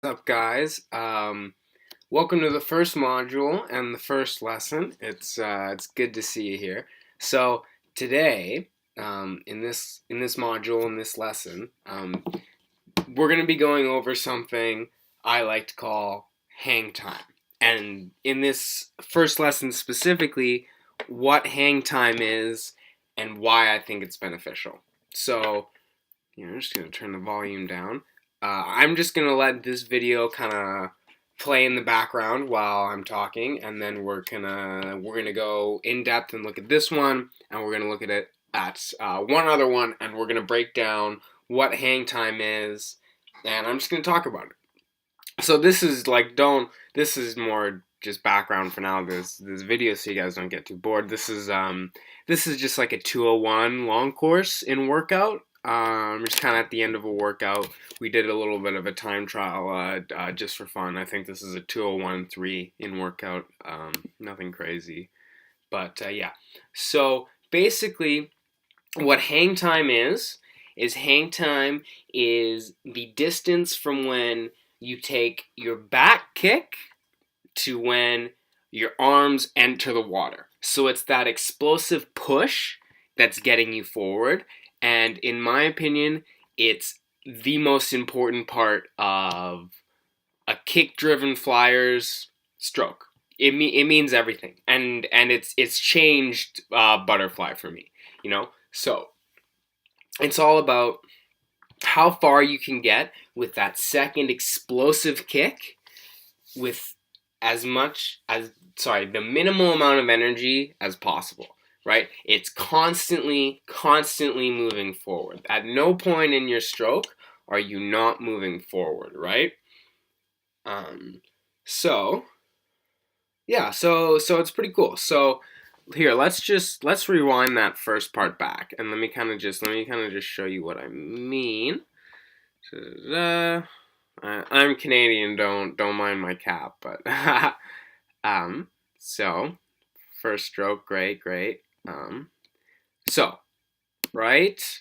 What's up, guys? Welcome to the first module and the first lesson. It's good to see you here. So today, in this module, in this lesson, we're going to be going over something I like to call hang time. And in this first lesson specifically, what hang time is and why I think it's beneficial. So, I'm just going to turn the volume down. I'm just going to let this video kind of play in the background while I'm talking, and then we're gonna go in depth and look at this one, and we're gonna look at it at one other one, and we're gonna break down what hang time is, and I'm just gonna talk about it. So this is more just background for now. This video, so you guys don't get too bored. This is just like a 201 long course in workout. Just kind of at the end of a workout, we did a little bit of a time trial just for fun. I think this is a 201.3 in workout. Nothing crazy, but yeah. So basically, what hang time is hang time is the distance from when you take your back kick to when your arms enter the water. So it's that explosive push that's getting you forward. And in my opinion, it's the most important part of a kick-driven flyer's stroke. It means everything, and it's changed butterfly for me. So it's all about how far you can get with that second explosive kick with the minimal amount of energy as possible, right? It's constantly moving forward. At no point in your stroke are you not moving forward, right? So yeah, so it's pretty cool. So here, let's rewind that first part back, and let me kind of just show you what I mean. I'm Canadian. Don't mind my cap, but so first stroke, great. So right,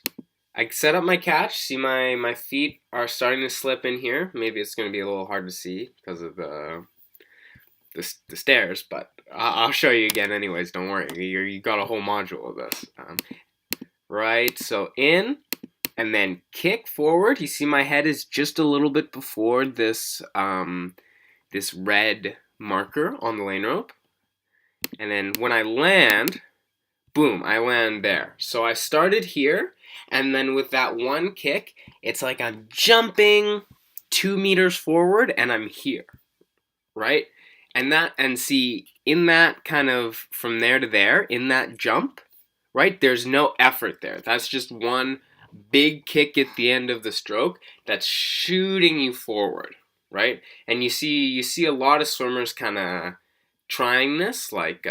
I set up my catch. See, my feet are starting to slip in here. Maybe it's going to be a little hard to see because of the stairs, but I'll show you again anyways. Don't worry, you got a whole module of this. Right, so in. And then kick forward. You see my head is just a little bit before this this red marker on the lane rope. And then when I land, boom, I land there. So I started here, and then with that one kick, it's like I'm jumping 2 meters forward and I'm here. Right? And see, in that kind of from there to there, in that jump, right, there's no effort there. That's just one big kick at the end of the stroke that's shooting you forward, right? And you see a lot of swimmers kind of trying this, like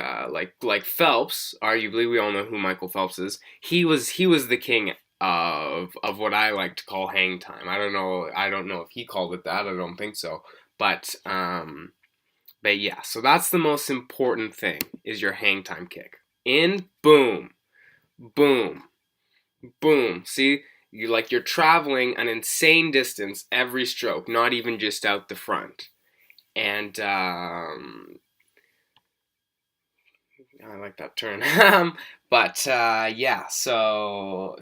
Phelps. Arguably, we all know who Michael Phelps is. He was the king of what I like to call hang time. I don't know if he called it that. I don't think so. But yeah, so that's the most important thing is your hang time kick. In, boom, boom, boom. See, you're traveling an insane distance every stroke, not even just out the front. And I like that turn. But yeah, so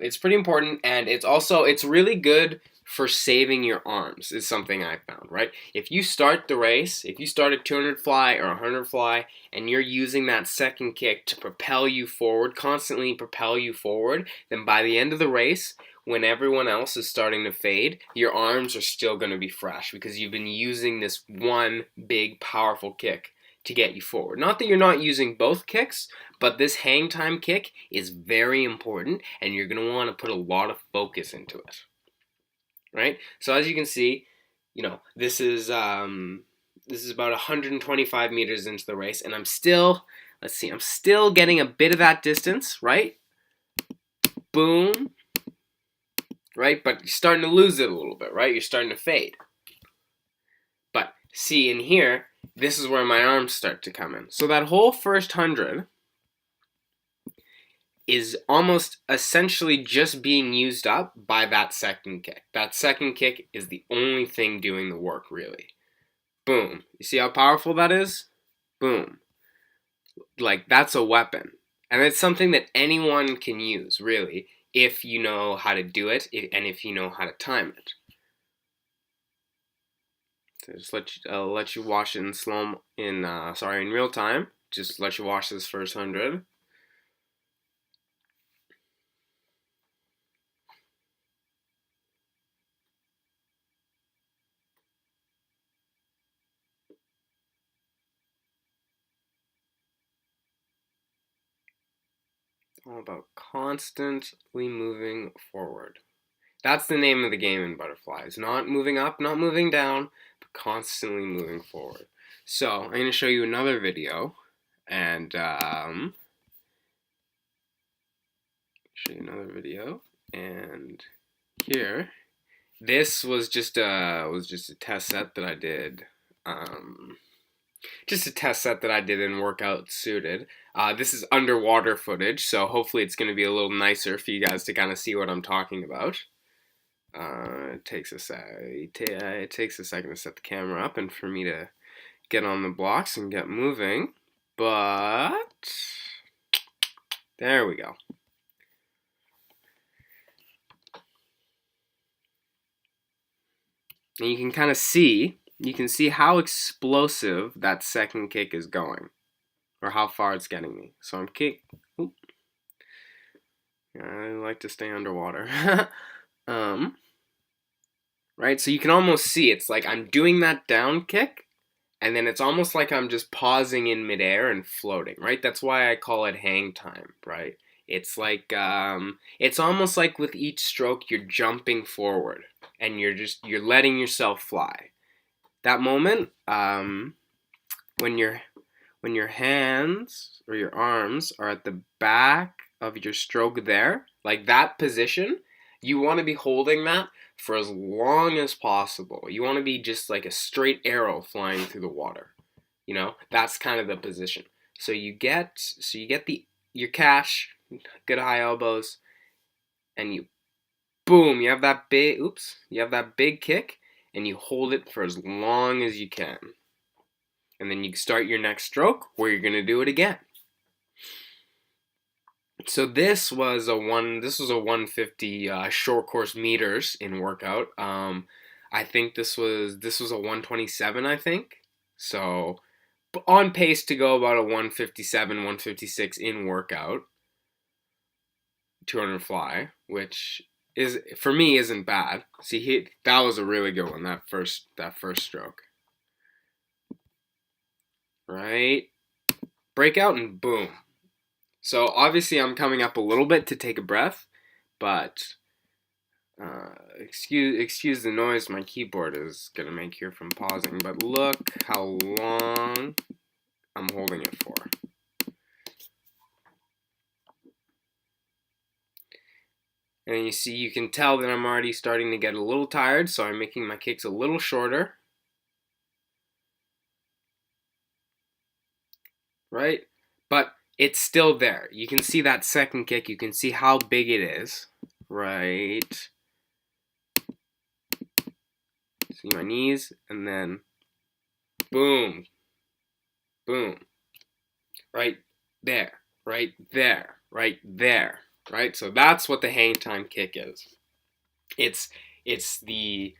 it's pretty important, and it's really good for saving your arms is something I found, right? If you start the race, if you start a 200 fly or a 100 fly, and you're using that second kick to propel you forward, constantly propel you forward, then by the end of the race, when everyone else is starting to fade, your arms are still going to be fresh because you've been using this one big powerful kick to get you forward. Not that you're not using both kicks, but this hang time kick is very important, and you're going to want to put a lot of focus into it. Right? So as you can see, this is about 125 meters into the race, and I'm still getting a bit of that distance, right? Boom. Right? But you're starting to lose it a little bit, right? You're starting to fade. But see, in here, this is where my arms start to come in. So that whole first 100 is almost essentially just being used up by that second kick. That second kick is the only thing doing the work, really. Boom. You see how powerful that is? Boom. Like, that's a weapon. And it's something that anyone can use, really, if you know how to do it and if you know how to time it. So just let you watch it in real time. Just let you watch this first 100. All about constantly moving forward. That's the name of the game in butterflies. Not moving up, not moving down, but constantly moving forward. So I'm going to show you another video, and here, this was just a test set that I did. Just a test set that I did in Workout Suited. This is underwater footage, so hopefully it's going to be a little nicer for you guys to kind of see what I'm talking about. It takes a second to set the camera up and for me to get on the blocks and get moving, but there we go. And you can kind of see, how explosive that second kick is going, or how far it's getting me. So I'm I like to stay underwater. Right, so you can almost see it's like I'm doing that down kick, and then it's almost like I'm just pausing in midair and floating, right? That's why I call it hang time, right? It's like, it's almost like with each stroke you're jumping forward, and you're letting yourself fly. That moment, when your hands or your arms are at the back of your stroke there, like that position, you want to be holding that for as long as possible. You want to be just like a straight arrow flying through the water. You know, that's kind of the position. So you get your catch, good high elbows, and you boom, you have that big kick, and you hold it for as long as you can. And then you start your next stroke where you're going to do it again. So this was a 150 short course meters in workout. I think this was a 127, I think. So on pace to go about a 157, 156 in workout. 200 fly, which is for me isn't bad. See, that was a really good one, that first stroke. Right? Breakout and boom. So obviously I'm coming up a little bit to take a breath, but excuse the noise my keyboard is gonna make here from pausing, but look how long I'm holding it for. And you can tell that I'm already starting to get a little tired, so I'm making my kicks a little shorter. Right? But it's still there. You can see that second kick. You can see how big it is. Right? See my knees, and then boom. Boom. Right there. Right there. Right there. Right? So that's what the hang time kick is. It's the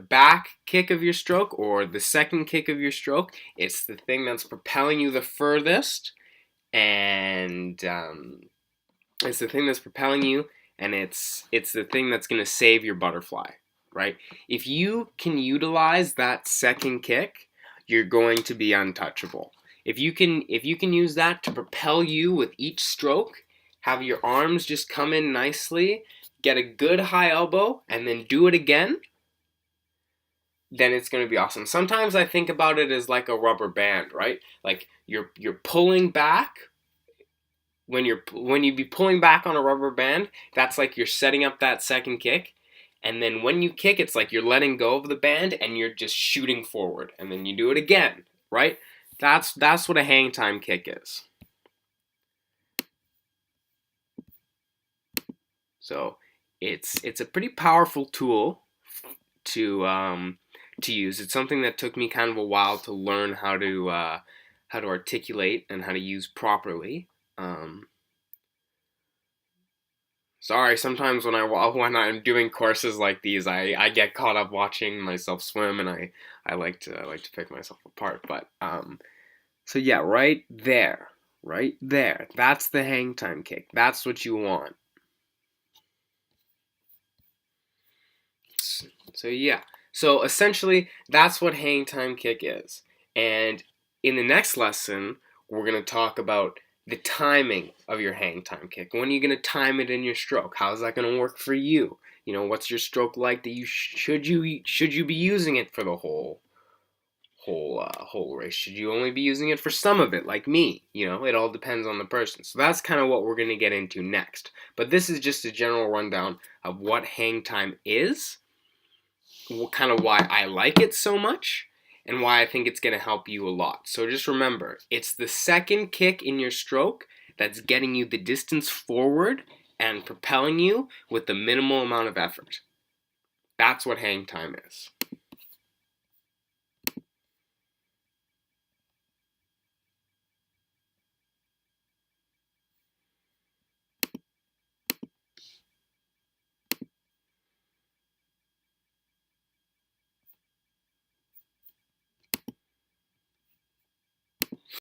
back kick of your stroke, or the second kick of your stroke. It's the thing that's propelling you the furthest, and it's the thing that's propelling you, and it's the thing that's going to save your butterfly, right? If you can utilize that second kick, you're going to be untouchable. If you can use that to propel you with each stroke, have your arms just come in nicely, get a good high elbow, and then do it again, then it's going to be awesome. Sometimes I think about it as like a rubber band, right? Like you're pulling back. When you be pulling back on a rubber band, that's like you're setting up that second kick. And then when you kick, it's like you're letting go of the band and you're just shooting forward. And then you do it again, right? That's what a hang time kick is. So it's a pretty powerful tool to use. It's something that took me kind of a while to learn how to articulate and how to use properly. Um, Sorry, sometimes when I'm doing courses like these, I get caught up watching myself swim, and I like to pick myself apart. But so yeah, right there, that's the hang time kick. That's what you want. So yeah, so essentially, that's what hang time kick is. And in the next lesson, we're gonna talk about the timing of your hang time kick. When are you gonna time it in your stroke? How's that gonna work for you? You know, what's your stroke like that should you be using it for the whole race? Should you only be using it for some of it, like me? You know, it all depends on the person. So that's kind of what we're gonna get into next. But this is just a general rundown of what hang time is, kind of why I like it so much, and why I think it's going to help you a lot. So just remember, it's the second kick in your stroke that's getting you the distance forward and propelling you with the minimal amount of effort. That's what hang time is.